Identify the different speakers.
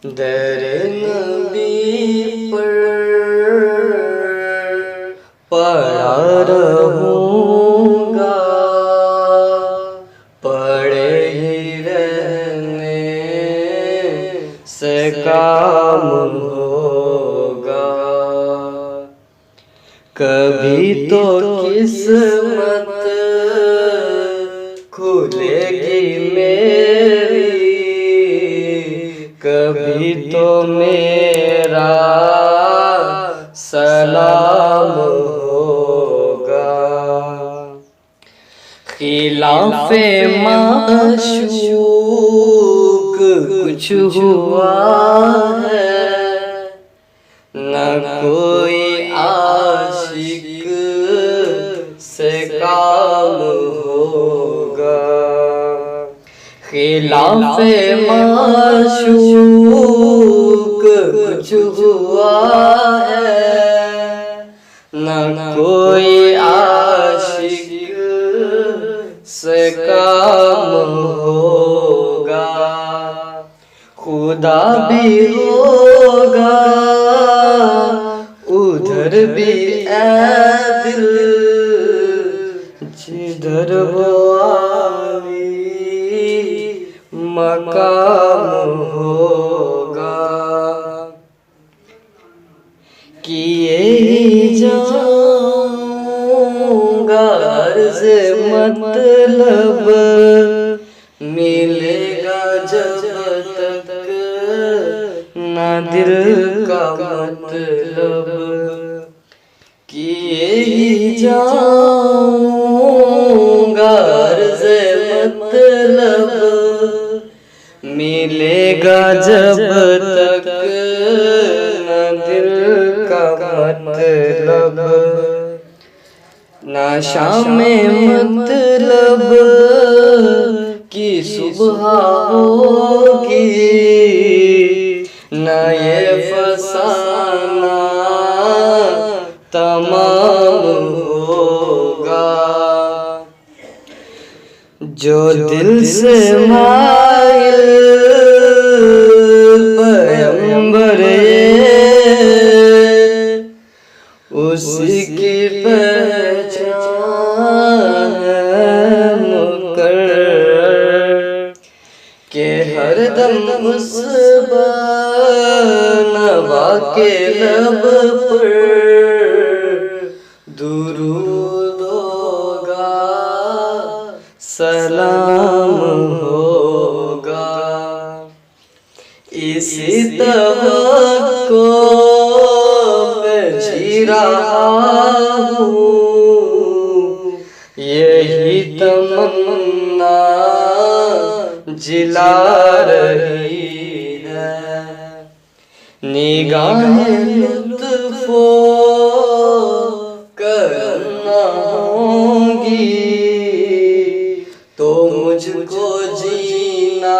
Speaker 1: दर नबी पर पड़ा रहूँगा, पड़े ही रहने से काम होगा। कभी तो किस्मत खुलेगी मेरी, कभी तो मेरा सलाम होगा। खिलाफे माशूक कुछ हुआ है, न कोई आशिक से काम होगा। खिलाफे माशूक कुछ हुआ है, न कोई आशिक से काम होगा। खुदा भी होगा उधर भी ऐ दिल, जिधर वो आली मकाम होगा। किए ही जाऊंगा अर्ज़े मतलब, मिलेगा जब तक ना दिल का मतलब। किए ही जाऊंगा अर्ज़े मतलब, मिलेगा जब तक ना दिल का मतलब। ना शाम मतलब की सुबह होगी, ना ये फसाना तमाम होगा। जो दिल से माइल पैगंबर उसी की पहचान मुकर्रर के हरदम उस नवा के लब पर दुरूद होगा, सलाम होगा। इसी तवक्को पे जी रहा हूँ, यही तमन्ना जिला रही है। निगाहें लुत्फ़ो करना होंगी तो मुझको जीना